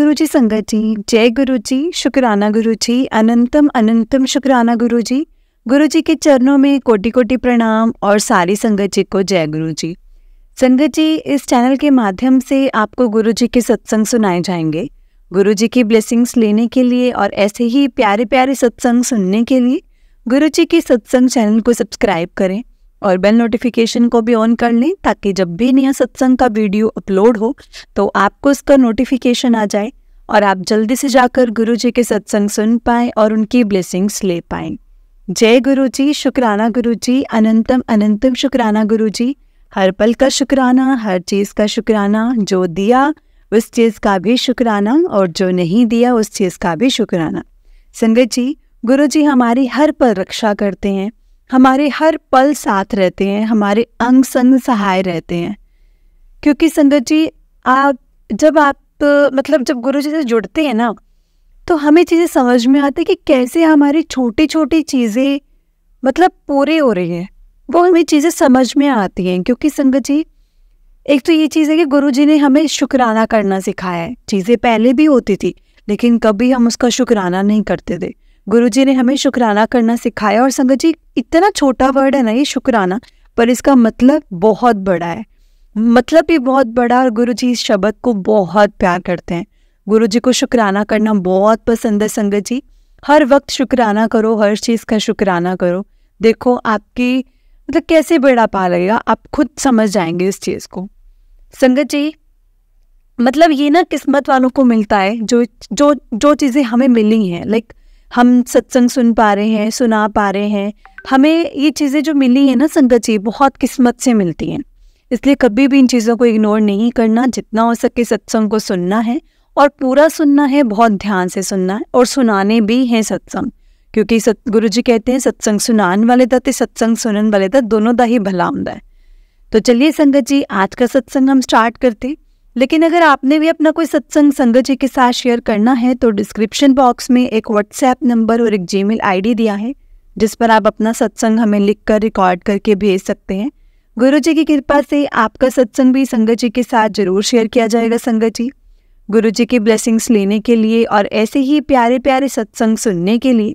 गुरु जी संगत जी, जय गुरु जी, शुक्राना गुरु जी, अनंतम अनंतम शुक्राना गुरु जी। गुरु जी के चरणों में कोटि कोटि प्रणाम और सारी संगत जी को जय गुरु जी। संगत जी, इस चैनल के माध्यम से आपको गुरु जी के सत्संग सुनाए जाएंगे। गुरु जी की ब्लेसिंग्स लेने के लिए और ऐसे ही प्यारे प्यारे सत्संग सुनने के लिए गुरु जी के सत्संग चैनल को सब्सक्राइब करें और बेल नोटिफिकेशन को भी ऑन कर लें, ताकि जब भी नया सत्संग का वीडियो अपलोड हो तो आपको उसका नोटिफिकेशन आ जाए और आप जल्दी से जाकर गुरु जी के सत्संग सुन पाएं और उनकी ब्लेसिंग्स ले पाएं। जय गुरु जी, शुक्राना गुरु जी, अनंतम अनंतम शुक्राना गुरु जी। हर पल का शुक्राना, हर चीज़ का शुक्राना, जो दिया उस चीज़ का भी शुक्राना और जो नहीं दिया उस चीज़ का भी शुक्राना। संगत जी, गुरु जी हमारी हर पल रक्षा करते हैं, हमारे हर पल साथ रहते हैं, हमारे अंग संग सहाय रहते हैं। क्योंकि संगत जी, जब गुरु जी से जुड़ते हैं ना, तो हमें चीज़ें समझ में आती है कि कैसे हमारी छोटी छोटी चीज़ें पूरी हो रही हैं, वो हमें चीज़ें समझ में आती हैं। क्योंकि संगत जी, एक तो ये चीज़ है कि गुरु जी ने हमें शुक्राना करना सिखाया है। चीज़ें पहले भी होती थी लेकिन कभी हम उसका शुक्राना नहीं करते थे। गुरु जी ने हमें शुक्राना करना सिखाया। और संगत जी, इतना छोटा वर्ड है ना ये शुक्राना, पर इसका मतलब बहुत बड़ा है, मतलब भी बहुत बड़ा। और गुरु जी इस शब्द को बहुत प्यार करते हैं। गुरु जी को शुक्राना करना बहुत पसंद है। संगत जी, हर वक्त शुक्राना करो, हर चीज़ का शुक्राना करो। देखो आपकी कैसे बेड़ा पार लगेगा, आप खुद समझ जाएंगे इस चीज़ को। संगत जी, ये ना किस्मत वालों को मिलता है जो जो जो चीज़ें हमें मिली हैं। हम सत्संग सुन पा रहे हैं, सुना पा रहे हैं, हमें ये चीज़ें जो मिली हैं ना संगत जी, बहुत किस्मत से मिलती हैं। इसलिए कभी भी इन चीज़ों को इग्नोर नहीं करना। जितना हो सके सत्संग को सुनना है और पूरा सुनना है, बहुत ध्यान से सुनना है और सुनाने भी हैं सत्संग। क्योंकि गुरु जी कहते हैं सत्संग सुनान वाले दा ते सत्संग सुनन वाले दा दोनों दा ही भला हुंदा है। तो चलिए संगत जी, आज का सत्संग हम स्टार्ट करते हैं। लेकिन अगर आपने भी अपना कोई सत्संग संगत जी के साथ शेयर करना है तो डिस्क्रिप्शन बॉक्स में एक व्हाट्सएप नंबर और एक जीमेल आईडी दिया है, जिस पर आप अपना सत्संग हमें लिखकर रिकॉर्ड करके भेज सकते हैं। गुरु जी की कृपा से आपका सत्संग भी संगत जी के साथ जरूर शेयर किया जाएगा। संगत जी, गुरु जी की ब्लेसिंग्स लेने के लिए और ऐसे ही प्यारे प्यारे सत्संग सुनने के लिए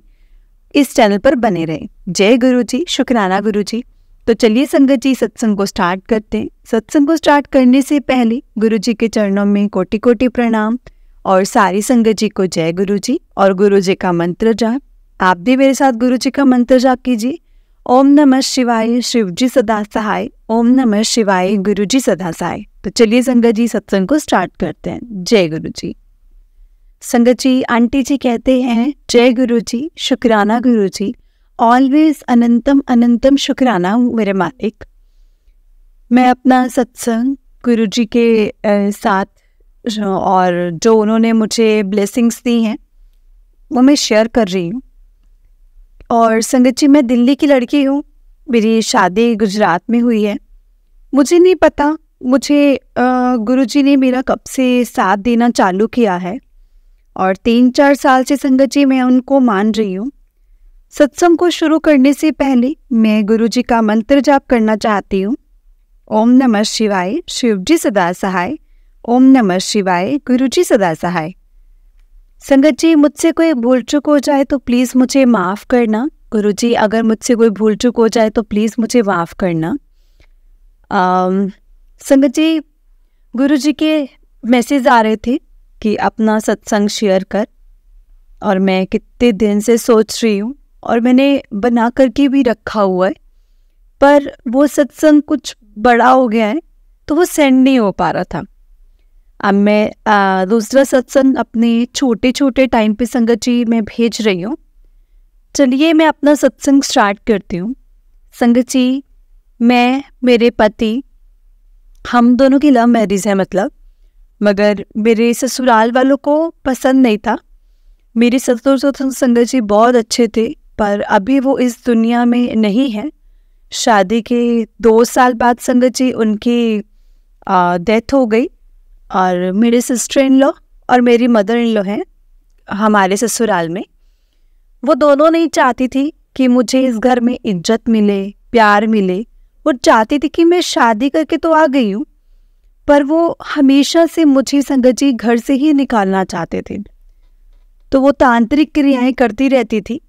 इस चैनल पर बने रहें। जय गुरु जी, शुक्राना गुरु जी। तो चलिए संगत जी, सत्संग को स्टार्ट करते हैं। सत्संग को स्टार्ट करने से पहले गुरु जी के चरणों में कोटि कोटि प्रणाम और सारी संगत जी को जय गुरु जी और गुरु जी का मंत्र जाप। आप भी मेरे साथ गुरु जी का मंत्र जाप कीजिए। ओम नमः शिवाय, शिव जी सदा सहाय। ओम नमः शिवाय, गुरु जी सदा सहाय। तो चलिए संगत जी, सत्संग को स्टार्ट करते हैं। जय गुरु जी। संगत जी, आंटी जी कहते हैं जय गुरु जी, शुक्राना गुरु जी, ऑलवेज अनंतम अनंतम शुक्राना मेरे मालिक। मैं अपना सत्संग गुरु जी के साथ और जो उन्होंने मुझे ब्लेसिंग्स दी हैं वो मैं शेयर कर रही हूँ। और संगत जी, मैं दिल्ली की लड़की हूँ, मेरी शादी गुजरात में हुई है। मुझे नहीं पता मुझे गुरु जी ने मेरा कब से साथ देना चालू किया है और 3-4 साल से संगत जी मैं उनको मान रही हूँ। सत्संग को शुरू करने से पहले मैं गुरु जी का मंत्र जाप करना चाहती हूँ। ओम नमः शिवाय, शिव जी सदा सहाय। ओम नमः शिवाय, गुरु जी सदा सहाय। संगत जी, मुझसे कोई भूल चूक हो जाए तो प्लीज़ मुझे माफ़ करना। गुरु जी, अगर मुझसे कोई भूल चूक हो जाए तो प्लीज़ मुझे माफ़ करना। संगत जी, गुरु जी के मैसेज आ रहे थे कि अपना सत्संग शेयर कर, और मैं कितने दिन से सोच रही हूँ और मैंने बना करके भी रखा हुआ है, पर वो सत्संग कुछ बड़ा हो गया है तो वो सेंड नहीं हो पा रहा था। अब मैं दूसरा सत्संग अपने छोटे छोटे टाइम पे संगत जी मैं भेज रही हूँ। चलिए मैं अपना सत्संग स्टार्ट करती हूँ। संगत जी, मैं, मेरे पति, हम दोनों की लव मैरिज है मगर मेरे ससुराल वालों को पसंद नहीं था। मेरे ससुर तो संगत जी बहुत अच्छे थे, पर अभी वो इस दुनिया में नहीं है। शादी के 2 साल बाद संगत जी उनकी डेथ हो गई और मेरे सिस्टर इन लॉ और मेरी मदर इन लॉ हैं हमारे ससुराल में। वो दोनों नहीं चाहती थी कि मुझे इस घर में इज्जत मिले, प्यार मिले। वो चाहती थी कि मैं शादी करके तो आ गई हूँ, पर वो हमेशा से मुझे संगत जी घर से ही निकालना चाहते थे। तो वो तांत्रिक क्रियाएं करती रहती थी।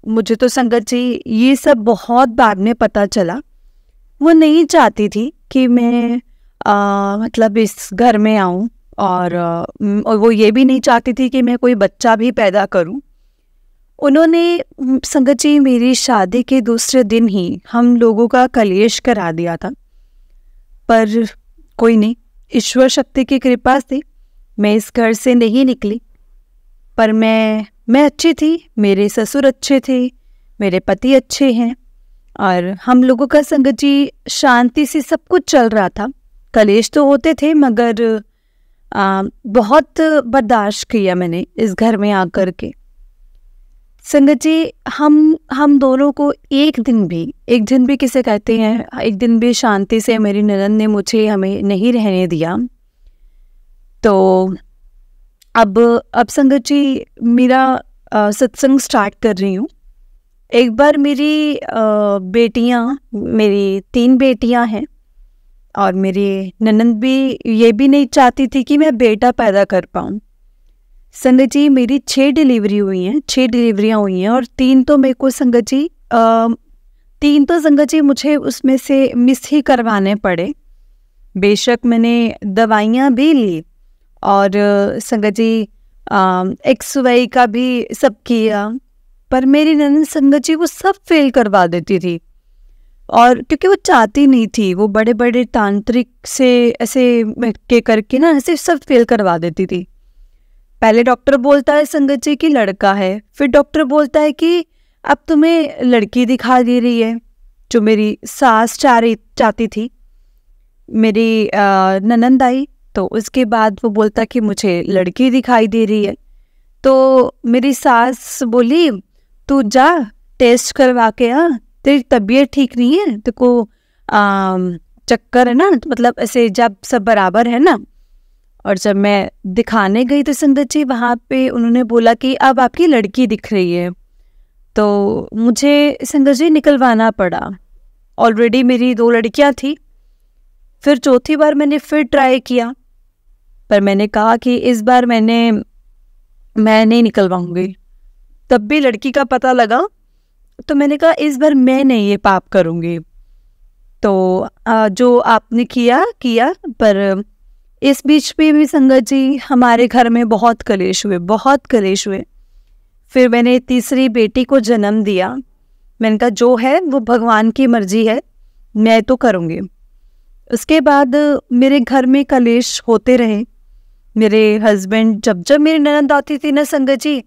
मुझे तो संगत जी ये सब बहुत बाद में पता चला। वो नहीं चाहती थी कि मैं मतलब इस घर में आऊं, और वो ये भी नहीं चाहती थी कि मैं कोई बच्चा भी पैदा करूं। उन्होंने संगत जी मेरी शादी के दूसरे दिन ही हम लोगों का कलेश करा दिया था। पर कोई नहीं, ईश्वर शक्ति की कृपा से मैं इस घर से नहीं निकली। पर मैं अच्छी थी, मेरे ससुर अच्छे थे, मेरे पति अच्छे हैं, और हम लोगों का संगत जी शांति से सब कुछ चल रहा था। कलेश तो होते थे, मगर बहुत बर्दाश्त किया मैंने इस घर में आकर के। संगत जी हम दोनों को एक दिन भी किसे कहते हैं, एक दिन भी शांति से मेरी ननद ने मुझे हमें नहीं रहने दिया। तो अब संगत जी मेरा सत्संग स्टार्ट कर रही हूँ। एक बार मेरी मेरी 3 बेटियां हैं, और मेरी ननद भी ये भी नहीं चाहती थी कि मैं बेटा पैदा कर पाऊँ। संगत जी मेरी 6 डिलीवरियाँ हुई हैं, और 3 तो मेरे को संगत जी 3 तो संगत जी मुझे उसमें से मिस ही करवाने पड़े। बेशक मैंने दवाइयाँ भी ली, और संगत जी XY का भी सब किया, पर मेरी ननद संगत जी वो सब फेल करवा देती थी। और क्योंकि वो चाहती नहीं थी, वो बड़े बड़े तांत्रिक से ऐसे के करके ना ऐसे सब फेल करवा देती थी। पहले डॉक्टर बोलता है संगत जी कि लड़का है, फिर डॉक्टर बोलता है कि अब तुम्हें लड़की दिखा दे रही है, जो मेरी सास चाहती थी। मेरी ननद आई तो उसके बाद वो बोलता कि मुझे लड़की दिखाई दे रही है। तो मेरी सास बोली तू जा टेस्ट करवा के आ, तेरी तबीयत ठीक नहीं है, तेरे को चक्कर है ना, मतलब ऐसे जब सब बराबर है ना। और जब मैं दिखाने गई तो संगत जी वहाँ पे उन्होंने बोला कि अब आपकी लड़की दिख रही है। तो मुझे संगत जी निकलवाना पड़ा। ऑलरेडी मेरी 2 लड़कियाँ थी। फिर चौथी बार मैंने फिर ट्राई किया, पर मैंने कहा कि इस बार मैं नहीं निकलवाऊंगी। तब भी लड़की का पता लगा, तो मैंने कहा इस बार मैं नहीं ये पाप करूंगी। तो जो आपने किया, पर इस बीच में भी संगत जी हमारे घर में बहुत कलेश हुए। फिर मैंने तीसरी बेटी को जन्म दिया। मैंने कहा जो है वो भगवान की मर्जी है, मैं तो करूँगी। उसके बाद मेरे घर में कलेश होते रहे। मेरे हस्बैंड जब मेरी ननद आती थी ना संगत जी,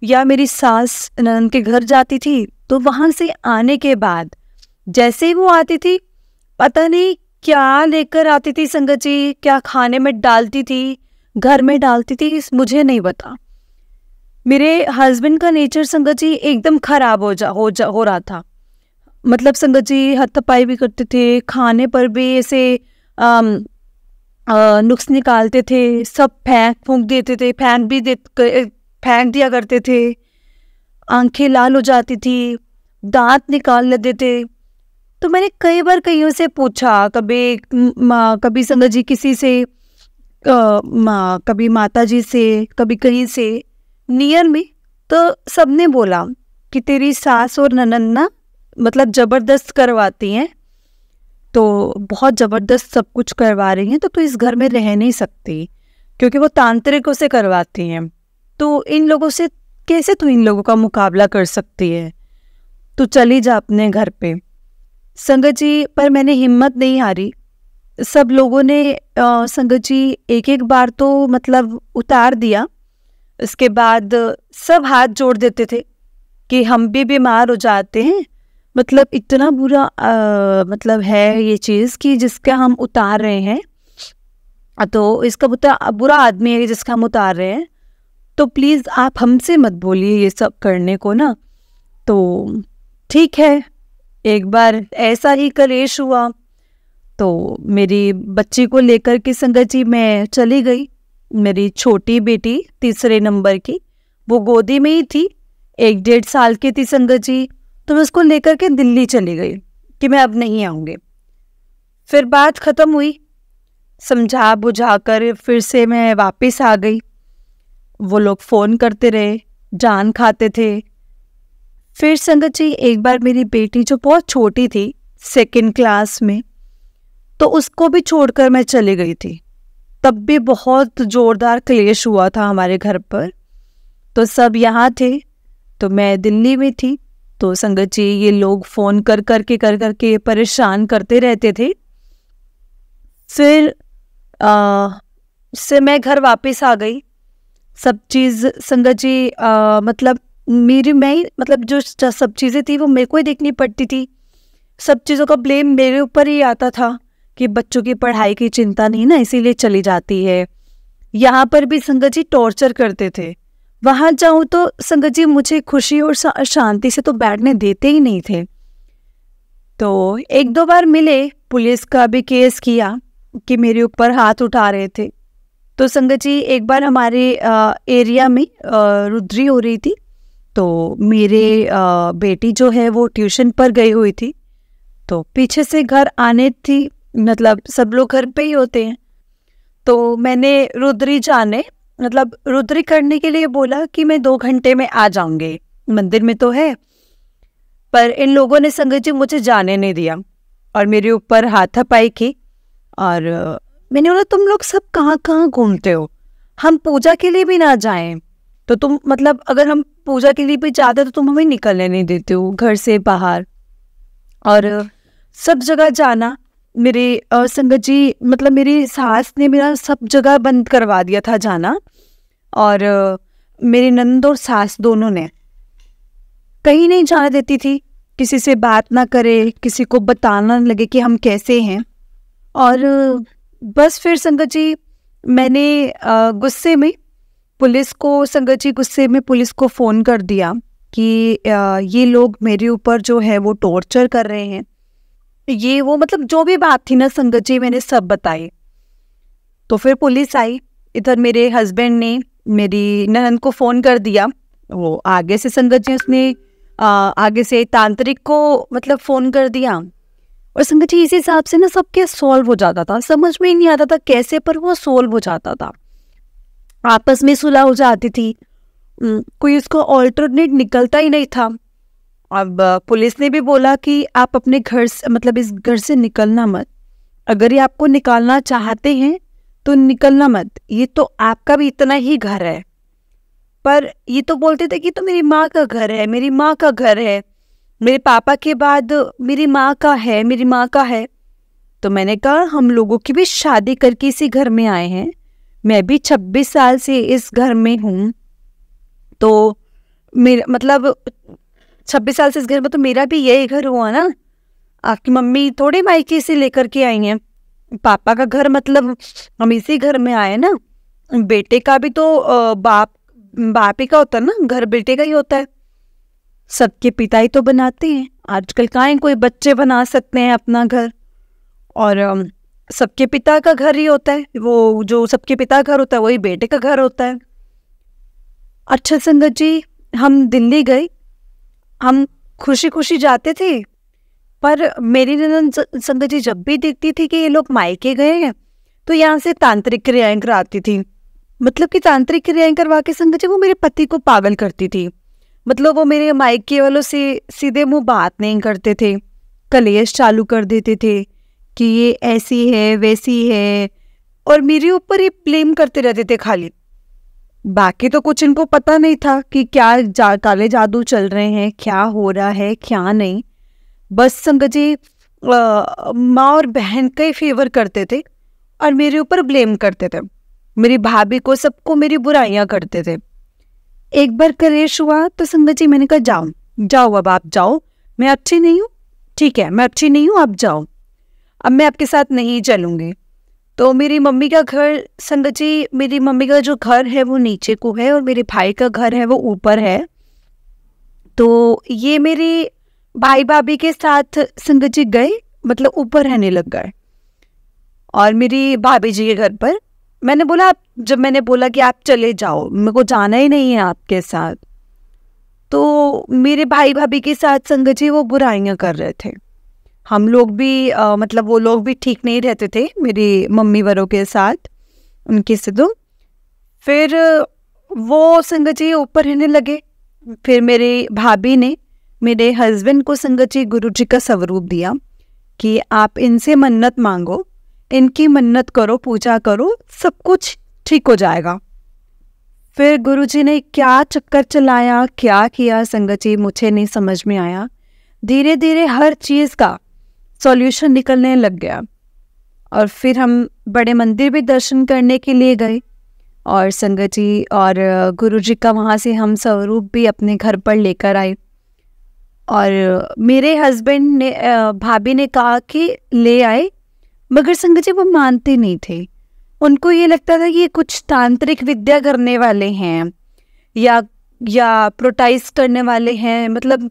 या मेरी सास ननद के घर जाती थी, तो वहाँ से आने के बाद जैसे ही वो आती थी, पता नहीं क्या लेकर आती थी संगत जी, क्या खाने में डालती थी, घर में डालती थी, मुझे नहीं पता। मेरे हस्बैंड का नेचर संगत जी एकदम खराब हो रहा था। मतलब संगत जी हाथापाई भी करते थे, खाने पर भी ऐसे नुक्स निकालते थे, सब फूंक देते थे, फेंक दिया करते थे। आंखें लाल हो जाती थी, दांत निकाल लेते थे। तो मैंने कई बार कईयों से पूछा, कभी संगत जी किसी से, कभी माता जी से, कभी कहीं से नियर में, तो सबने बोला कि तेरी सास और ननद ना मतलब ज़बरदस्त करवाती हैं, तो बहुत ज़बरदस्त सब कुछ करवा रही हैं, तो तू इस घर में रह नहीं सकती, क्योंकि वो तांत्रिकों से करवाती हैं। तो इन लोगों से कैसे तू इन लोगों का मुकाबला कर सकती है, तू चली जा अपने घर पे। संगत जी पर मैंने हिम्मत नहीं हारी। सब लोगों ने संगत जी एक बार तो मतलब उतार दिया। उसके बाद सब हाथ जोड़ देते थे कि हम भी बीमार हो जाते हैं, मतलब इतना बुरा मतलब है ये चीज़ कि जिसका हम उतार रहे हैं, तो इसका बुरा आदमी है जिसका हम उतार रहे हैं, तो प्लीज़ आप हमसे मत बोलिए ये सब करने को ना। तो ठीक है, एक बार ऐसा ही कलेश हुआ, तो मेरी बच्ची को लेकर के संगत जी मैं चली गई। मेरी छोटी बेटी 3 नंबर की, वो गोदी में ही थी, 1-1.5 साल की थी संगत जी। तो मैं उसको लेकर के दिल्ली चली गई कि मैं अब नहीं आऊँगी। फिर बात ख़त्म हुई। समझा बुझा कर फिर से मैं वापस आ गई। वो लोग फ़ोन करते रहे, जान खाते थे। फिर संगत जी एक बार मेरी बेटी जो बहुत छोटी थी, सेकंड क्लास में, तो उसको भी छोड़कर मैं चली गई थी। तब भी बहुत ज़ोरदार क्लेश हुआ था हमारे घर पर। तो सब यहाँ थे, तो मैं दिल्ली में थी। तो संगत जी ये लोग फ़ोन कर करके परेशान करते रहते थे। फिर से मैं घर वापस आ गई। सब चीज़ संगत जी मतलब मतलब जो सब चीज़ें थी वो मेरे को ही देखनी पड़ती थी। सब चीज़ों का ब्लेम मेरे ऊपर ही आता था कि बच्चों की पढ़ाई की चिंता नहीं ना, इसीलिए चली जाती है। यहाँ पर भी संगत जी टॉर्चर करते थे। वहाँ जाऊँ तो संगत जी मुझे खुशी और शांति से तो बैठने देते ही नहीं थे। तो एक दो बार मिले, पुलिस का भी केस किया कि मेरे ऊपर हाथ उठा रहे थे। तो संगत जी एक बार हमारे एरिया में रुद्री हो रही थी। तो मेरे बेटी जो है वो ट्यूशन पर गई हुई थी। तो पीछे से घर आने थी, मतलब सब लोग घर पे ही होते हैं। तो मैंने रुद्री करने के लिए बोला कि मैं 2 घंटे में आ जाऊंगी, मंदिर में तो है। पर इन लोगों ने संगत जी मुझे जाने नहीं दिया और मेरे ऊपर हाथापाई की। और मैंने बोला तुम लोग सब कहाँ कहाँ घूमते हो, हम पूजा के लिए भी ना जाएं तो तुम मतलब अगर हम पूजा के लिए भी जाते तो तुम हमें निकलने नहीं देते हो घर से बाहर। और सब जगह जाना, मेरे संगत जी मतलब मेरी सास ने मेरा सब जगह बंद करवा दिया था जाना। और मेरी नंद और सास दोनों ने कहीं नहीं जाने देती थी, किसी से बात ना करे, किसी को बताना लगे कि हम कैसे हैं। और बस फिर संगत जी मैंने गुस्से में पुलिस को फ़ोन कर दिया कि ये लोग मेरे ऊपर जो है वो टॉर्चर कर रहे हैं। ये वो मतलब जो भी बात थी ना संगत जी मैंने सब बताई। तो फिर पुलिस आई। इधर मेरे हस्बैंड ने मेरी ननद को फ़ोन कर दिया। वो आगे से संगत जी उसने आगे से तांत्रिक को मतलब फ़ोन कर दिया। और संगत जी इस हिसाब से ना सब केस सॉल्व हो जाता था। समझ में ही नहीं आता था कैसे, पर वो सॉल्व हो जाता था, आपस में सुलह हो जाती थी। कोई इसको ऑल्टरनेट निकलता ही नहीं था। अब पुलिस ने भी बोला कि आप अपने घर से मतलब इस घर से निकलना मत, अगर ये आपको निकालना चाहते हैं तो निकलना मत, ये तो आपका भी इतना ही घर है। पर ये तो बोलते थे कि तो मेरी माँ का घर है, मेरी माँ का घर है, मेरे पापा के बाद मेरी माँ का है, मेरी माँ का है। तो मैंने कहा हम लोगों की भी शादी करके इसी घर में आए हैं, मैं भी 26 साल से इस घर में हूँ। तो मेरा मतलब 26 साल से इस घर में, तो मेरा भी यही घर हुआ ना। आपकी मम्मी थोड़े मायके से लेकर के आई हैं, पापा का घर मतलब हम इसी घर में आए ना। बेटे का भी तो बाप ही का होता है ना, घर बेटे का ही होता है। सबके पिता ही तो बनाते हैं, आजकल कहाँ कोई बच्चे बना सकते हैं अपना घर। और सबके पिता का घर ही होता है, वो जो सबके पिता का घर होता है वही बेटे का घर होता है। अच्छा संगत जी हम दिल्ली गए, हम खुशी खुशी जाते थे। पर मेरी ननद संगत जी जब भी देखती थी कि ये लोग मायके गए हैं तो यहाँ से तांत्रिक क्रियाएं कराती थी। मतलब कि तांत्रिक क्रियाएं करवा के संगत जी वो मेरे पति को पागल करती थी। मतलब वो मेरे मायके वालों से सीधे मुंह बात नहीं करते थे, कलेश चालू कर देते थे कि ये ऐसी है वैसी है, और मेरे ऊपर ही ब्लेम करते रहते थे खाली। बाकी तो कुछ इनको पता नहीं था कि क्या काले जादू चल रहे हैं, क्या हो रहा है क्या नहीं। बस संगत जी माँ और बहन का ही फेवर करते थे और मेरे ऊपर ब्लेम करते थे। मेरी भाभी को सबको मेरी बुराइयां करते थे। एक बार कलेश हुआ तो संगत जी मैंने कहा जाओ जाओ, अब आप जाओ, मैं अच्छी नहीं हूँ, ठीक है मैं अच्छी नहीं हूँ, आप जाओ, अब मैं आपके साथ नहीं चलूँगी। तो मेरी मम्मी का घर संगत जी, मेरी मम्मी का जो घर है वो नीचे को है और मेरे भाई का घर है वो ऊपर है। तो ये मेरे भाई भाभी के साथ संगत जी गए, मतलब ऊपर रहने लग गए। और मेरी भाभी जी के घर पर जब मैंने बोला कि आप चले जाओ, मेरे को जाना ही नहीं है आपके साथ, तो मेरे भाई भाभी के साथ संगत जी वो बुराइयां कर रहे थे। हम लोग भी मतलब वो लोग भी ठीक नहीं रहते थे मेरी मम्मी वरों के साथ, उनके से। तो फिर वो संगत जी ऊपर रहने लगे। फिर मेरे भाभी ने मेरे हस्बैंड को संगत जी गुरु जी का स्वरूप दिया कि आप इनसे मन्नत मांगो, इनकी मन्नत करो, पूजा करो, सब कुछ ठीक हो जाएगा। फिर गुरुजी ने क्या चक्कर चलाया, क्या किया संगत जी, मुझे नहीं समझ में आया। धीरे धीरे हर चीज़ का सॉल्यूशन निकलने लग गया। और फिर हम बड़े मंदिर भी दर्शन करने के लिए गए और संगत जी और गुरुजी का वहाँ से हम स्वरूप भी अपने घर पर लेकर आए। और मेरे हस्बैंड ने भाभी ने कहा कि ले आए, मगर संगत जी वो मानते नहीं थे। उनको ये लगता था कि ये कुछ तांत्रिक विद्या करने वाले हैं या प्रोटाइज करने वाले हैं, मतलब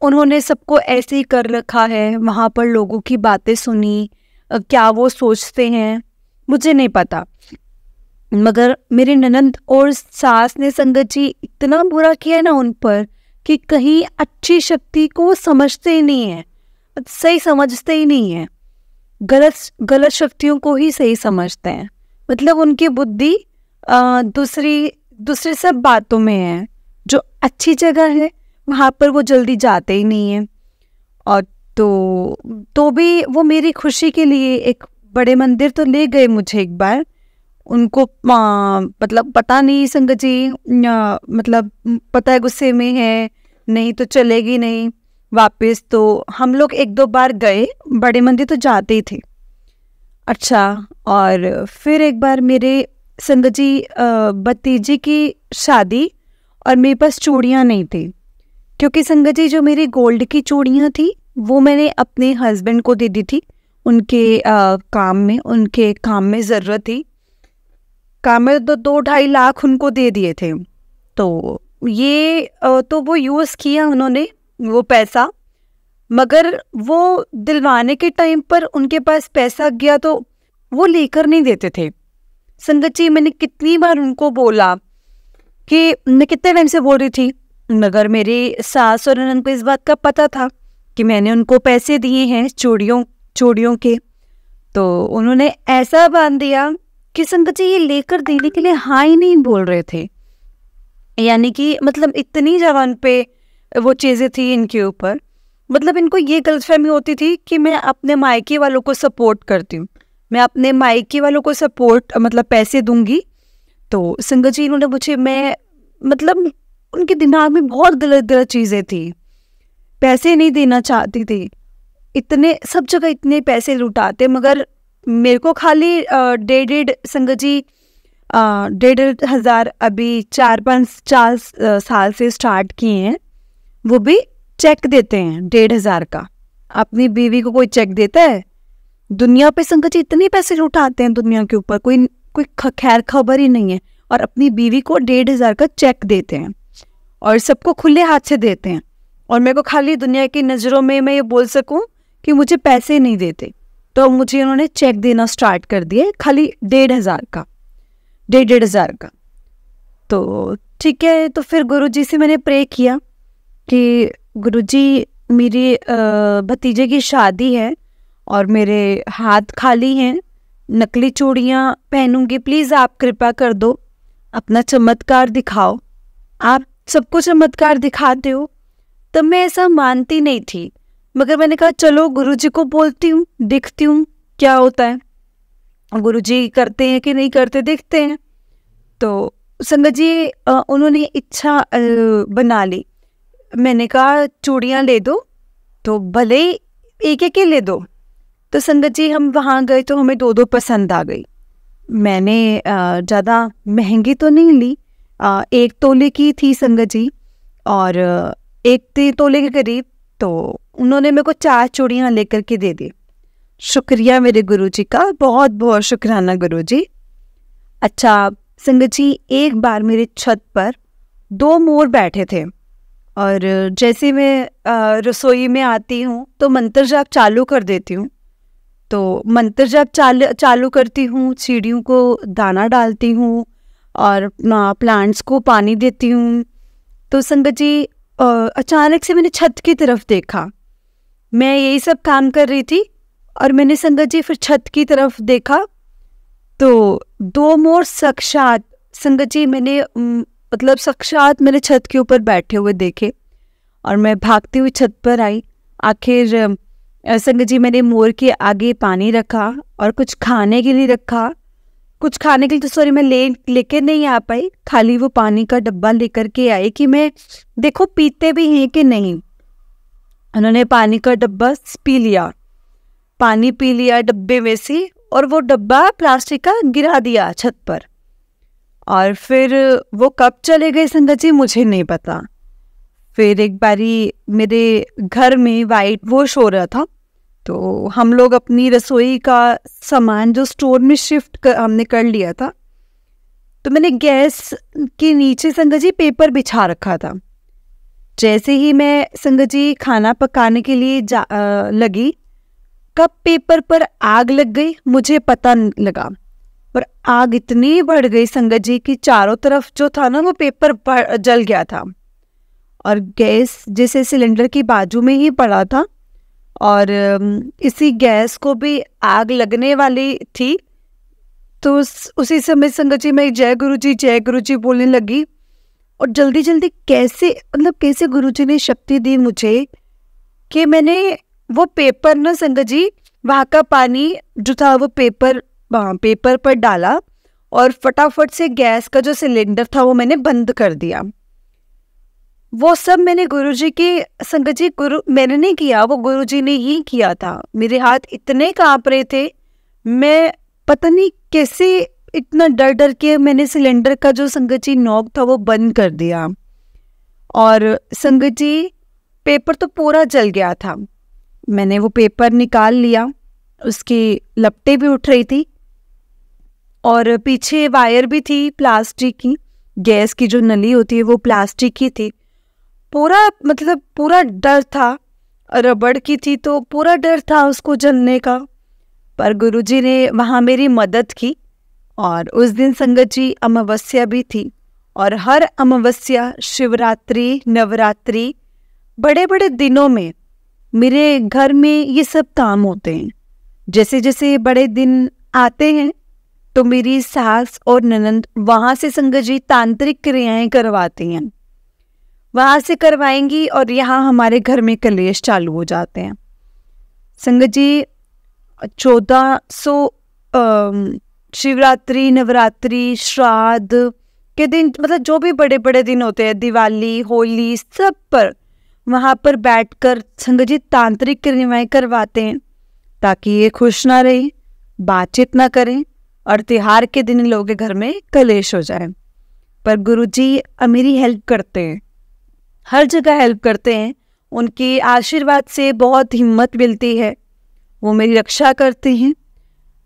उन्होंने सबको ऐसे ही कर रखा है। वहाँ पर लोगों की बातें सुनी, क्या वो सोचते हैं मुझे नहीं पता। मगर मेरी ननद और सास ने संगत जी इतना बुरा किया ना उन पर कि कहीं अच्छी शक्ति को समझते ही नहीं है, सही समझते ही नहीं है, गलत शक्तियों को ही सही समझते हैं। मतलब उनकी बुद्धि दूसरी सब बातों में है। जो अच्छी जगह है वहाँ पर वो जल्दी जाते ही नहीं है। और तो भी वो मेरी खुशी के लिए एक बड़े मंदिर तो ले गए मुझे एक बार। उनको मतलब पता नहीं संगत जी, मतलब पता है गुस्से में है, नहीं तो चलेगी नहीं वापस। तो हम लोग एक दो बार गए, बड़े मंदिर तो जाते ही थे। अच्छा, और फिर एक बार मेरे संगत जी भतीजी की शादी और मेरे पास चूड़ियाँ नहीं थी, क्योंकि संगत जी जो मेरी गोल्ड की चूड़ियाँ थी वो मैंने अपने हस्बैंड को दे दी थी। उनके काम में ज़रूरत थी, काम में तो 2-2.5 लाख उनको दे दिए थे। तो ये तो वो यूज़ किया उन्होंने वो पैसा, मगर वो दिलवाने के टाइम पर उनके पास पैसा गया तो वो लेकर नहीं देते थे। संगत जी मैंने कितनी बार उनको बोला कि मैं कितने टाइम से बोल रही थी, मगर मेरी सास और ननद को इस बात का पता था कि मैंने उनको पैसे दिए हैं चूड़ियों के। तो उन्होंने ऐसा बांध दिया कि संगत जी ये लेकर देने के लिए हाँ ही नहीं बोल रहे थे। यानी कि मतलब इतनी जवान पे वो चीज़ें थी इनके ऊपर। मतलब इनको ये गलतफहमी होती थी कि मैं अपने मायके वालों को सपोर्ट करती हूँ, मैं अपने मायके वालों को सपोर्ट मतलब पैसे दूंगी। तो संगत जी इन्होंने मुझे, मैं मतलब उनके दिमाग में बहुत गलत चीज़ें थी, पैसे नहीं देना चाहती थी। इतने सब जगह इतने पैसे लुटाते, मगर मेरे को खाली 1.5 संगत जी 1.5 हज़ार अभी 4 साल से स्टार्ट किए हैं। वो भी चेक देते हैं 1.5 हज़ार का। अपनी बीवी को कोई चेक देता है? दुनिया पे संगत जी इतने पैसे लुटाते हैं, दुनिया के ऊपर कोई खैर खबर ही नहीं है। और अपनी बीवी को 1.5 हज़ार का चेक देते हैं और सबको खुले हाथ से देते हैं। और मेरे को खाली दुनिया की नज़रों में मैं ये बोल सकूं कि मुझे पैसे नहीं देते, तो मुझे उन्होंने चेक देना स्टार्ट कर दिए, खाली 1.5 हज़ार का, 1.5 हज़ार का। तो ठीक है, तो फिर गुरुजी से मैंने प्रे किया कि गुरुजी मेरी भतीजे की शादी है और मेरे हाथ खाली हैं, नकली चूड़ियाँ पहनूंगी, प्लीज़ आप कृपा कर दो, अपना चमत्कार दिखाओ। आप सबको चमत्कार दिखाते हो। तब मैं ऐसा मानती नहीं थी, मगर मैंने कहा चलो गुरुजी को बोलती हूँ, देखती हूँ क्या होता है, गुरुजी करते हैं कि नहीं करते, देखते हैं। तो संगत जी उन्होंने इच्छा बना ली। मैंने कहा चूड़ियाँ ले दो, तो भले ही एक ही ले दो। तो संगत जी हम वहाँ गए तो हमें 2 पसंद आ गई। मैंने ज़्यादा महंगी तो नहीं ली, 1 तोले की थी संगत जी, और 1 तोले के करीब। तो उन्होंने मेरे को 4 चूड़ियाँ लेकर के दे दी। शुक्रिया मेरे गुरुजी का, बहुत बहुत शुक्राना गुरुजी। अच्छा संगत जी, एक बार मेरे छत पर 2 मोर बैठे थे, और जैसे मैं रसोई में आती हूँ तो मंत्र जाप चालू कर देती हूँ। तो मंत्र जाप चालू करती हूँ, सीढ़ियों को दाना डालती हूँ और प्लांट्स को पानी देती हूँ। तो संगत जी अचानक से मैंने छत की तरफ देखा, मैं यही सब काम कर रही थी और मैंने संगत जी फिर छत की तरफ देखा तो दो मोर साक्षात संगत जी मैंने मतलब साक्षात मेरे छत के ऊपर बैठे हुए देखे और मैं भागती हुई छत पर आई। आखिर संगत जी मैंने मोर के आगे पानी रखा और कुछ खाने के लिए रखा। कुछ खाने के लिए तो सॉरी मैं लेके नहीं आ पाई, खाली वो पानी का डब्बा लेकर के आई कि मैं देखो पीते भी हैं कि नहीं। उन्होंने पानी का डब्बा पी लिया, पानी पी लिया डब्बे में से और वो डब्बा प्लास्टिक का गिरा दिया छत पर। और फिर वो कब चले गए संगत जी मुझे नहीं पता। फिर एक बारी मेरे घर में वाइट वॉश हो रहा था तो हम लोग अपनी रसोई का सामान जो स्टोर में हमने कर लिया था, तो मैंने गैस के नीचे संगत जी पेपर बिछा रखा था। जैसे ही मैं संगत जी खाना पकाने के लिए लगी, कब पेपर पर आग लग गई मुझे पता नहीं लगा। और आग इतनी बढ़ गई संगत जी कि चारों तरफ जो था ना वो पेपर जल गया था और गैस जैसे सिलेंडर की बाजू में ही पड़ा था और इसी गैस को भी आग लगने वाली थी। तो उसी समय संगत जी मैं जय गुरु जी बोलने लगी और जल्दी जल्दी कैसे गुरुजी ने शक्ति दी मुझे कि मैंने वो पेपर ना संगत जी वहाँ का पानी जो था वो पेपर पर डाला और फटाफट से गैस का जो सिलेंडर था वो मैंने बंद कर दिया। वो सब मैंने गुरुजी के संगत जी मैंने नहीं किया, वो गुरुजी ने ही किया था। मेरे हाथ इतने कांप रहे थे, मैं पता नहीं कैसे इतना डर के मैंने सिलेंडर का जो संगत जी नॉब था वो बंद कर दिया। और संगत जी पेपर तो पूरा जल गया था। मैंने वो पेपर निकाल लिया, उसकी लपटें भी उठ रही थी और पीछे वायर भी थी प्लास्टिक की, गैस की जो नली होती है वो प्लास्टिक की थी। पूरा डर था, रबड़ की थी तो पूरा डर था उसको जलने का। पर गुरुजी ने वहाँ मेरी मदद की और उस दिन संगत जी अमावस्या भी थी और हर अमावस्या, शिवरात्रि, नवरात्रि, बड़े बड़े दिनों में मेरे घर में ये सब काम होते हैं। जैसे जैसे बड़े दिन आते हैं तो मेरी सास और ननंद वहाँ से संगत जी तांत्रिक क्रियाएं करवाती हैं, वहाँ से करवाएंगी और यहाँ हमारे घर में कलेश चालू हो जाते हैं। संगत जी 1400 शिवरात्रि, नवरात्रि, श्राद्ध के दिन, मतलब जो भी बड़े बड़े दिन होते हैं, दिवाली, होली, सब पर वहाँ पर बैठकर संगत जी तांत्रिक क्रियाएं करवाते हैं ताकि ये खुश ना रहे, बातचीत ना करें और त्योहार के दिन लोगों के घर में कलेश हो जाए। पर गुरुजी मेरी हेल्प करते हैं, हर जगह हेल्प करते हैं। उनके आशीर्वाद से बहुत हिम्मत मिलती है, वो मेरी रक्षा करते हैं।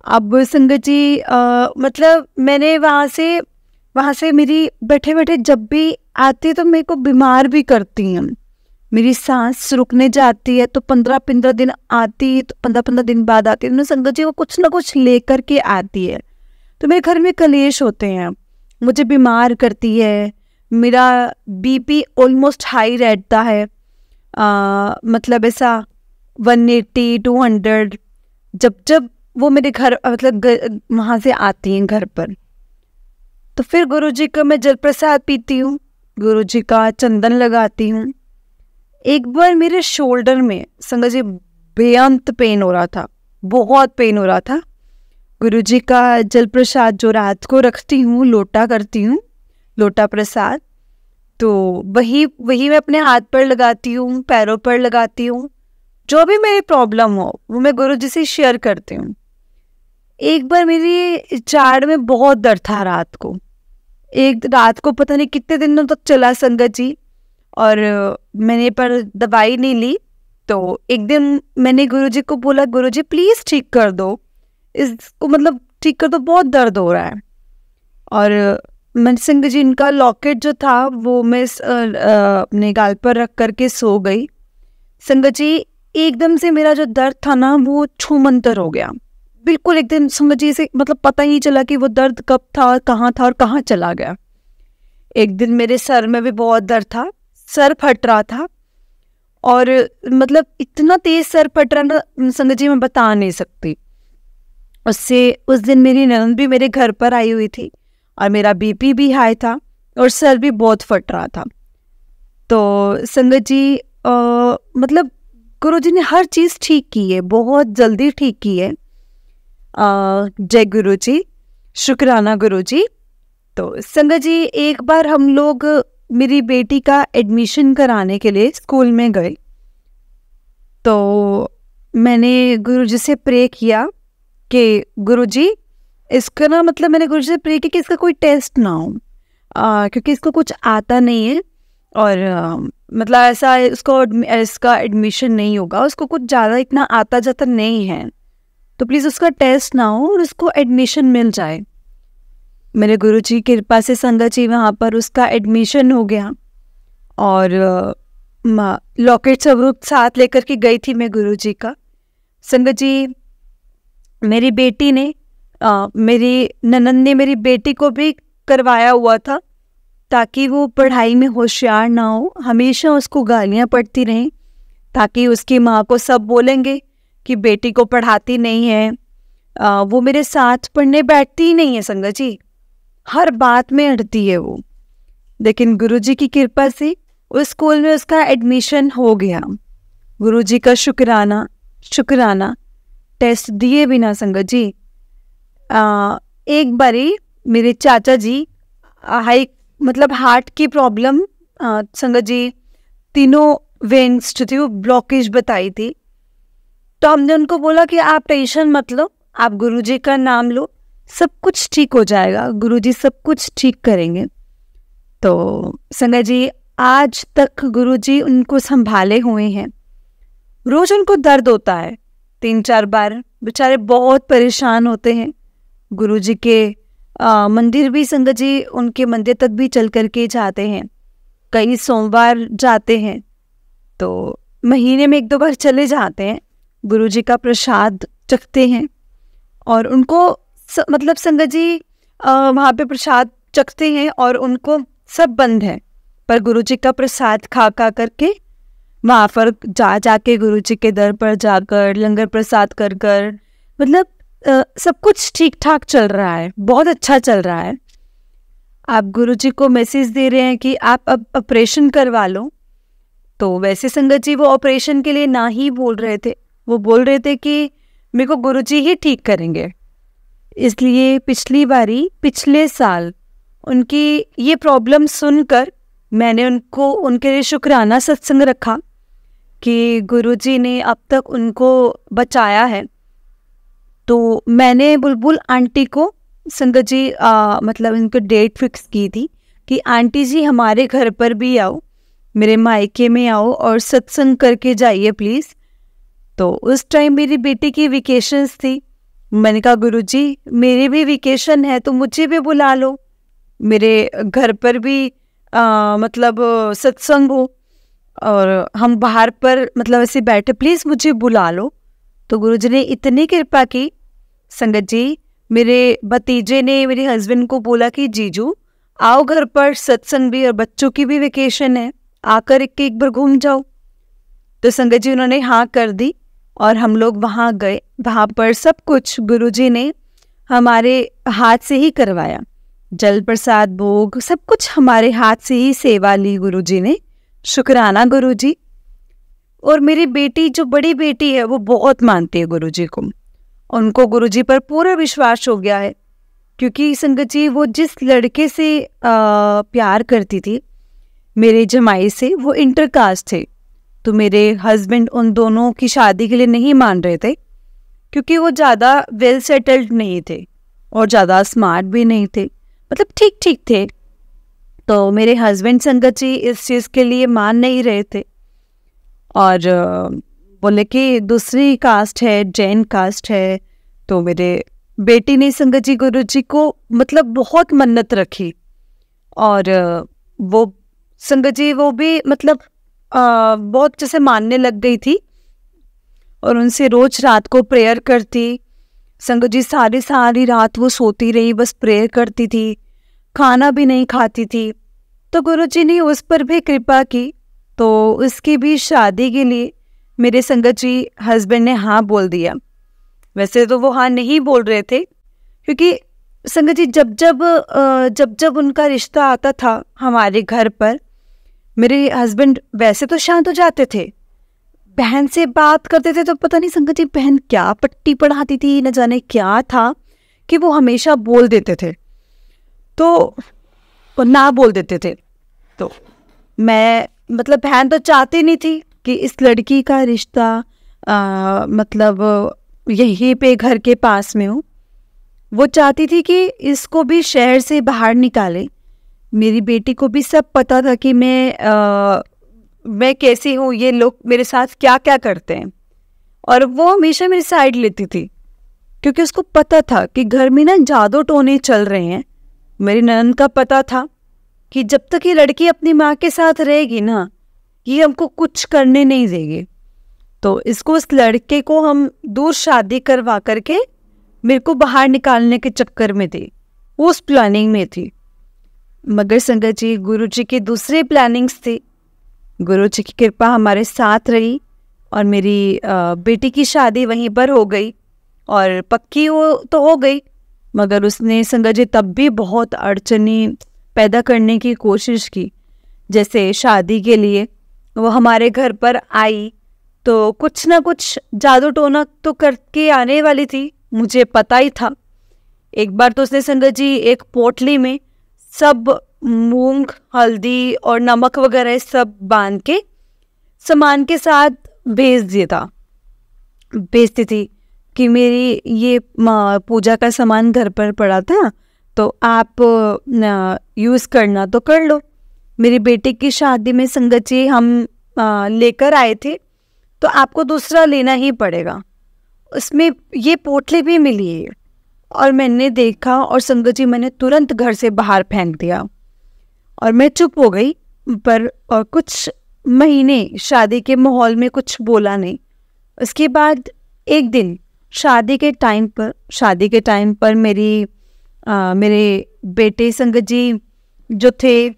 अब संगत जी मतलब मैंने वहाँ से मेरी बैठे बैठे जब भी आती तो मेरे को बीमार भी करती हैं। मेरी सांस रुकने जाती है तो 15-15 दिन आती, तो 15-15 दिन बाद आती है। संगत जी वो कुछ ना कुछ लेकर के आती है तो मेरे घर में कलेश होते हैं, मुझे बीमार करती है, मेरा बीपी ऑलमोस्ट हाई रहता है, मतलब ऐसा 180, 200 जब वो मेरे घर मतलब वहाँ से आती हैं घर पर। तो फिर गुरुजी का मैं जल प्रसाद पीती हूँ, गुरुजी का चंदन लगाती हूँ। एक बार मेरे शोल्डर में संगत जी बेअंत पेन हो रहा था, बहुत पेन हो रहा था। गुरुजी का जल प्रसाद जो रात को रखती हूँ, लोटा करती हूँ, लोटा प्रसाद, तो वही मैं अपने हाथ पर लगाती हूँ, पैरों पर लगाती हूँ। जो भी मेरी प्रॉब्लम हो वो मैं गुरुजी से शेयर करती हूँ। एक बार मेरी जाड़ में बहुत दर्द था रात को पता नहीं कितने दिनों तक चला संगत जी, और मैंने पर दवाई नहीं ली। तो एक दिन मैंने गुरुजी को बोला, गुरुजी प्लीज़ ठीक कर दो इसको, मतलब ठीक कर दो, बहुत दर्द हो रहा है। और मैंने संगत जी इनका लॉकेट जो था वो मैं अपने गाल पर रख करके सो गई। संगत जी एकदम से मेरा जो दर्द था ना वो छूमंतर हो गया, बिल्कुल एकदम संगत जी से, मतलब पता ही चला कि वो दर्द कब था और कहाँ चला गया। एक दिन मेरे सर में भी बहुत दर्द था, सर फट रहा था और मतलब इतना तेज सर फट रहा ना संगत जी, मैं बता नहीं सकती। उससे उस दिन मेरी ननद भी मेरे घर पर आई हुई थी और मेरा बीपी भी हाई था और सर भी बहुत फट रहा था। तो संगत जी मतलब गुरु जी ने हर चीज़ ठीक की है, बहुत जल्दी ठीक की है। जय गुरु जी, शुक्राना गुरु जी। तो संगत जी एक बार हम लोग मेरी बेटी का एडमिशन कराने के लिए स्कूल में गए। तो मैंने गुरु जी से प्रे किया कि गुरु जी इसका ना, मतलब मैंने गुरु जी से प्रे किया कि इसका कोई टेस्ट ना हो, क्योंकि इसको कुछ आता नहीं है और मतलब ऐसा इसका एडमिशन नहीं होगा, उसको कुछ ज़्यादा इतना आता जाता नहीं है, तो प्लीज़ उसका टेस्ट ना हो और उसको एडमिशन मिल जाए। मेरे गुरु जी की कृपा से संगत जी वहाँ पर उसका एडमिशन हो गया और लॉकेट स्वरूप साथ लेकर के गई थी मैं गुरु जी का। संगत जी मेरी बेटी ने मेरी ननद ने मेरी बेटी को भी करवाया हुआ था ताकि वो पढ़ाई में होशियार ना हो, हमेशा उसको गालियाँ पड़ती रहें, ताकि उसकी माँ को सब बोलेंगे कि बेटी को पढ़ाती नहीं है। वो मेरे साथ पढ़ने बैठती ही नहीं है संगत जी, हर बात में अड़ती है वो। लेकिन गुरुजी की कृपा से उस स्कूल में उसका एडमिशन हो गया। गुरुजी का शुक्राना शुक्राना। टेस्ट दिए बिना संगत जी एक बारी मेरे चाचा जी मतलब हार्ट की प्रॉब्लम संगत जी, तीनों वेन्स जो थी वो ब्लॉकेज बताई थी। तो हमने उनको बोला कि आप टेंशन मत लो, आप गुरुजी का नाम लो, सब कुछ ठीक हो जाएगा, गुरुजी सब कुछ ठीक करेंगे। तो संगत जी आज तक गुरुजी उनको संभाले हुए हैं। रोज उनको दर्द होता है 3-4 बार, बेचारे बहुत परेशान होते हैं। गुरुजी के मंदिर भी संगत जी उनके मंदिर तक भी चल करके जाते हैं, कई सोमवार जाते हैं, तो महीने में 1-2 बार चले जाते हैं, गुरुजी का प्रसाद चखते हैं और उनको मतलब संगत जी वहाँ पे प्रसाद चखते हैं और उनको सब बंद है, पर गुरुजी का प्रसाद खा करके वहाँ पर जाके गुरुजी के दर पर जाकर लंगर प्रसाद कर मतलब सब कुछ ठीक ठाक चल रहा है, बहुत अच्छा चल रहा है। आप गुरुजी को मैसेज दे रहे हैं कि आप अब ऑपरेशन करवा लो, तो वैसे संगत जी वो ऑपरेशन के लिए ना ही बोल रहे थे, वो बोल रहे थे कि मेरे को गुरुजी ही ठीक करेंगे। इसलिए पिछले साल उनकी ये प्रॉब्लम सुनकर मैंने उनके लिए शुक्राना सत्संग रखा कि गुरुजी ने अब तक उनको बचाया है। तो मैंने बुलबुल आंटी को संगत जी मतलब इनको डेट फिक्स की थी कि आंटी जी हमारे घर पर भी आओ, मेरे मायके में आओ और सत्संग करके जाइए प्लीज़। तो उस टाइम मेरी बेटी की वेकेशंस थी, मैंने कहा गुरुजी मेरी भी वेकेशन है तो मुझे भी बुला लो, मेरे घर पर भी मतलब सत्संग हो और हम बाहर पर मतलब ऐसे बैठे, प्लीज़ मुझे बुला लो। तो गुरुजी ने इतनी कृपा की संगत जी, मेरे भतीजे ने मेरे हस्बैंड को बोला कि जीजू आओ घर पर, सत्संग भी और बच्चों की भी वेकेशन है, आकर एक बार घूम जाओ। तो संगत जी उन्होंने हाँ कर दी और हम लोग वहाँ गए। वहाँ पर सब कुछ गुरुजी ने हमारे हाथ से ही करवाया, जल प्रसाद भोग सब कुछ हमारे हाथ से ही सेवा ली गुरुजी ने, शुक्राना गुरुजी। और मेरी बेटी जो बड़ी बेटी है वो बहुत मानती है गुरुजी को, उनको गुरुजी पर पूरा विश्वास हो गया है, क्योंकि संगत जी वो जिस लड़के से प्यार करती थी मेरे जमाई से, वो इंटरकास्ट थे, तो मेरे हस्बैंड उन दोनों की शादी के लिए नहीं मान रहे थे क्योंकि वो ज़्यादा वेल सेटल्ड नहीं थे और ज़्यादा स्मार्ट भी नहीं थे, मतलब ठीक ठीक थे। तो मेरे हस्बैंड संगत जी इस चीज़ के लिए मान नहीं रहे थे और बोले कि दूसरी कास्ट है, जैन कास्ट है। तो मेरे बेटी ने संगत जी गुरुजी को मतलब बहुत मन्नत रखी और वो संगत जी वो भी मतलब बहुत जैसे मानने लग गई थी और उनसे रोज रात को प्रेयर करती। संगत जी सारी रात वो सोती रही, बस प्रेयर करती थी, खाना भी नहीं खाती थी। तो गुरुजी ने उस पर भी कृपा की तो उसकी भी शादी के लिए मेरे संगत जी हस्बैंड ने हाँ बोल दिया। वैसे तो वो हाँ नहीं बोल रहे थे, क्योंकि संगत जी जब जब उनका रिश्ता आता था हमारे घर पर, मेरे हस्बैंड वैसे तो शांत हो जाते थे, बहन से बात करते थे तो पता नहीं संगत जी बहन क्या पट्टी पढ़ाती थी, न जाने क्या था कि वो हमेशा बोल देते थे, तो ना बोल देते थे। तो मैं मतलब बहन तो चाहती नहीं थी कि इस लड़की का रिश्ता मतलब यहीं पे घर के पास में हो। वो चाहती थी कि इसको भी शहर से बाहर निकाले। मेरी बेटी को भी सब पता था कि मैं कैसी हूँ, ये लोग मेरे साथ क्या क्या करते हैं, और वो हमेशा मेरी साइड लेती थी, क्योंकि उसको पता था कि घर में ना जादू टोने चल रहे हैं। मेरी ननद का पता था कि जब तक ये लड़की अपनी माँ के साथ रहेगी ना, ये हमको कुछ करने नहीं देगी। तो इसको, उस लड़के को हम दूर शादी करवा करके मेरे को बाहर निकालने के चक्कर में थी, उस प्लानिंग में थी। मगर संगत जी गुरुजी की दूसरी प्लानिंग्स थी। गुरुजी की कृपा हमारे साथ रही और मेरी बेटी की शादी वहीं पर हो गई, और पक्की हो तो हो गई, मगर उसने संगत जी तब भी बहुत अड़चने पैदा करने की कोशिश की। जैसे शादी के लिए वो हमारे घर पर आई तो कुछ ना कुछ जादू टोना तो करके आने वाली थी, मुझे पता ही था। एक बार तो उसने संगत जी एक पोटली में सब मूंग, हल्दी और नमक वगैरह सब बांध के सामान के साथ भेजती थी कि मेरी ये पूजा का सामान घर पर पड़ा था, तो आप यूज़ करना तो कर लो। मेरी बेटी की शादी में संगत जी हम लेकर आए थे, तो आपको दूसरा लेना ही पड़ेगा। उसमें ये पोटली भी मिली है। और मैंने देखा और संगत जी मैंने तुरंत घर से बाहर फेंक दिया, और मैं चुप हो गई। पर और कुछ महीने शादी के माहौल में कुछ बोला नहीं। उसके बाद एक दिन शादी के टाइम पर मेरे बेटे संगत जी जो थे,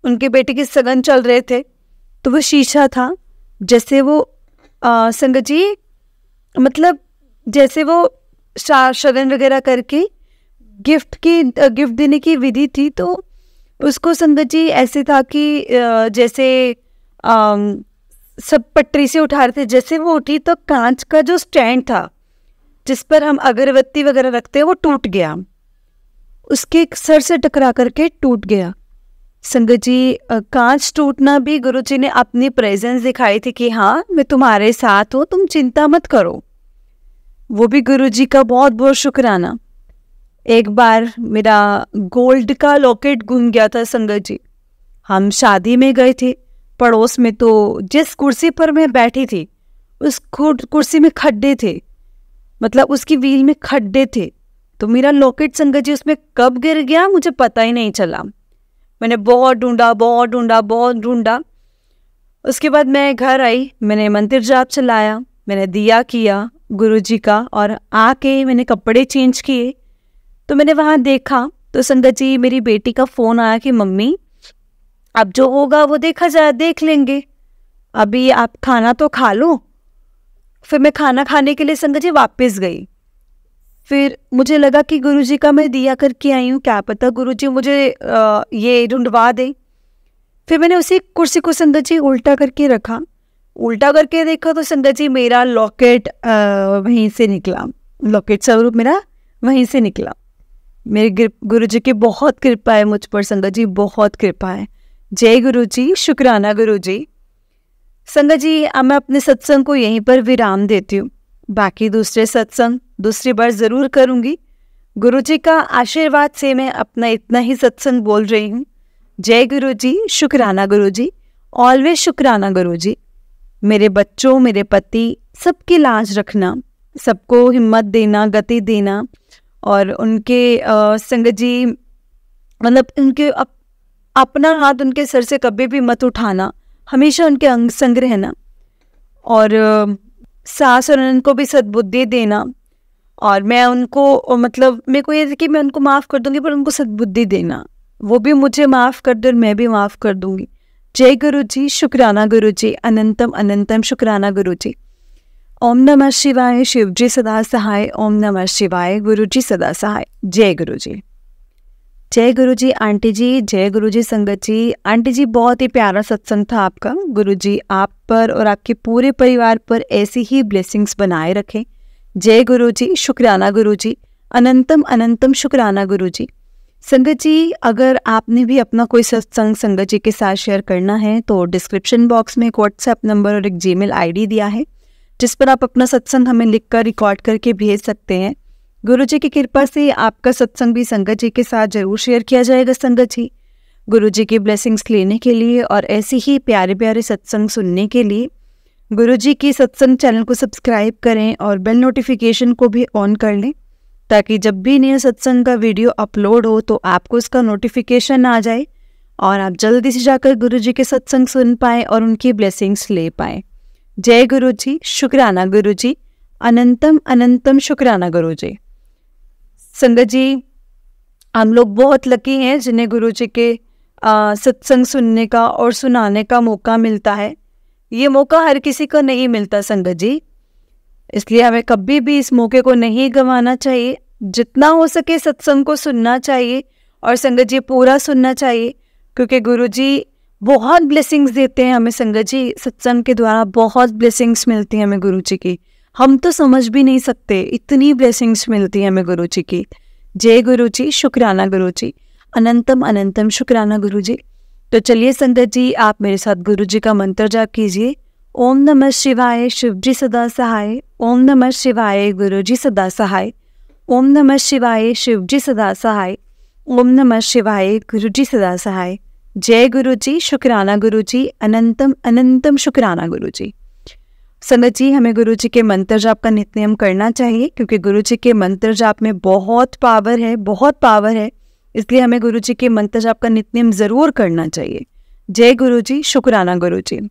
उनके बेटे की सगन चल रहे थे, तो वो शीशा था। जैसे वो संगत जी मतलब जैसे वो शगन वगैरह करके गिफ्ट देने की विधि थी, तो उसको संगत जी ऐसे था कि जैसे सब पटरी से उठा रहे थे। जैसे वो उठी तो कांच का जो स्टैंड था जिस पर हम अगरबत्ती वगैरह रखते हैं, वो टूट गया, उसके सर से टकरा करके टूट गया। संगत जी कांच टूटना भी गुरुजी ने अपनी प्रेजेंस दिखाई थी कि हाँ मैं तुम्हारे साथ हूँ, तुम चिंता मत करो। वो भी गुरुजी का बहुत बहुत शुक्राना। एक बार मेरा गोल्ड का लॉकेट गुम गया था संगत जी। हम शादी में गए थे पड़ोस में, तो जिस कुर्सी पर मैं बैठी थी उस कुर्सी में खड्डे थे, मतलब उसकी व्हील में खड्डे थे। तो मेरा लॉकेट संगत जी उसमें कब गिर गया मुझे पता ही नहीं चला। मैंने बहुत ढूंढा। उसके बाद मैं घर आई, मैंने मंदिर जाप चलाया, मैंने दिया किया गुरुजी का, और आके मैंने कपड़े चेंज किए। तो मैंने वहाँ देखा तो संगत जी मेरी बेटी का फ़ोन आया कि मम्मी अब जो होगा वो देख लेंगे, अभी आप खाना तो खा लो। फिर मैं खाना खाने के लिए संगत जी वापस गई। फिर मुझे लगा कि गुरुजी का मैं दिया करके आई हूँ, क्या पता गुरुजी मुझे ये ढूंढवा दे। फिर मैंने उसी कुर्सी को संगत जी उल्टा करके रखा, उल्टा करके देखा तो संगत जी मेरा लॉकेट वहीं से निकला, लॉकेट स्वरूप मेरा वहीं से निकला। मेरे गुरुजी की बहुत कृपा है मुझ पर संगत जी, बहुत कृपा है। जय गुरुजी, शुक्राना गुरुजी। संगत जी अब मैं अपने सत्संग को यहीं पर विराम देती हूँ, बाकी दूसरे सत्संग दूसरी बार ज़रूर करूँगी। गुरुजी का आशीर्वाद से मैं अपना इतना ही सत्संग बोल रही हूँ। जय गुरुजी, शुक्राना गुरुजी, ऑलवेज शुक्राना गुरुजी। मेरे बच्चों, मेरे पति, सबकी लाज रखना, सबको हिम्मत देना, गति देना, और उनके संगत जी मतलब उनके अपना हाथ उनके सर से कभी भी मत उठाना, हमेशा उनके अंग संग रहना, और सास और ननद को भी सद्बुद्धि देना। और मैं उनको मतलब मेरे को ये था कि मैं उनको माफ़ कर दूंगी, पर उनको सद्बुद्धि देना, वो भी मुझे माफ़ कर दे और मैं भी माफ़ कर दूंगी। जय गुरु जी, शुक्राना गुरु जी, अनंतम अनंतम शुक्राना गुरु जी। ओम नमः शिवाय, शिव जी सदा सहाय। ओम नमः शिवाय, गुरु जी सदा सहाय। जय गुरु जी। जय गुरु जी आंटी जी, जय गुरु जी संगत जी। आंटी जी बहुत ही प्यारा सत्संग था आपका। गुरु जी आप पर और आपके पूरे परिवार पर ऐसी ही ब्लेसिंग्स बनाए रखें। जय गुरु जी, शुक्राना गुरु जी, अनंतम अनंतम शुक्राना गुरु जी। संगत जी अगर आपने भी अपना कोई सत्संग संगत जी के साथ शेयर करना है तो डिस्क्रिप्शन बॉक्स में एक व्हाट्सएप नंबर और एक जीमेल आईडी दिया है जिस पर आप अपना सत्संग हमें लिखकर रिकॉर्ड करके भेज सकते हैं। गुरु जी की कृपा से आपका सत्संग भी संगत जी के साथ जरूर शेयर किया जाएगा। संगत जी गुरु जी की ब्लेसिंग्स लेने के लिए और ऐसे ही प्यारे प्यारे सत्संग सुनने के लिए गुरु जी की सत्संग चैनल को सब्सक्राइब करें और बेल नोटिफिकेशन को भी ऑन कर लें ताकि जब भी नया सत्संग का वीडियो अपलोड हो तो आपको उसका नोटिफिकेशन आ जाए और आप जल्दी से जाकर गुरु जी के सत्संग सुन पाएँ और उनकी ब्लेसिंग्स ले पाएँ। जय गुरु जी, शुक्राना गुरु जी, अनंतम अनंतम शुक्राना गुरु जी। संगत जी हम लोग बहुत लकी हैं जिन्हें गुरु जी के सत्संग सुनने का और सुनाने का मौका मिलता है। ये मौका हर किसी को नहीं मिलता संगत जी, इसलिए हमें कभी भी इस मौके को नहीं गंवाना चाहिए। जितना हो सके सत्संग को सुनना चाहिए और संगत जी पूरा सुनना चाहिए क्योंकि गुरु जी बहुत ब्लेसिंग्स देते हैं हमें। संगत जी सत्संग के द्वारा बहुत ब्लेसिंग्स मिलती हैं हमें गुरु जी की, हम तो समझ भी नहीं सकते इतनी ब्लेसिंग्स मिलती हैं हमें गुरु जी की। जय गुरु जी, शुक्राना गुरु जी, अनंतम अनंतम शुक्राना गुरु जी। तो चलिए संगत जी आप मेरे साथ गुरु जी का मंत्र जाप कीजिए। ओम नमः शिवाय, शिव जी सदा सहाय। ओम नमः शिवाय, गुरु जी सदा सहाय। ओम नमः शिवाय, शिव जी सदा सहाय। ओम नमः शिवाय, गुरु जी सदा सहाय। जय गुरु जी, शुक्राना गुरु जी, अनंतम अनंतम शुक्राना गुरु जी। संगत जी हमें गुरु जी के मंत्र जाप का नित्यनेम करना चाहिए क्योंकि गुरु जी के मंत्र जाप में बहुत पावर है, बहुत पावर है, इसलिए हमें गुरु जी के मंत्र जाप का नित्यनेम जरूर करना चाहिए। जय गुरु जी, शुक्राना गुरु जी।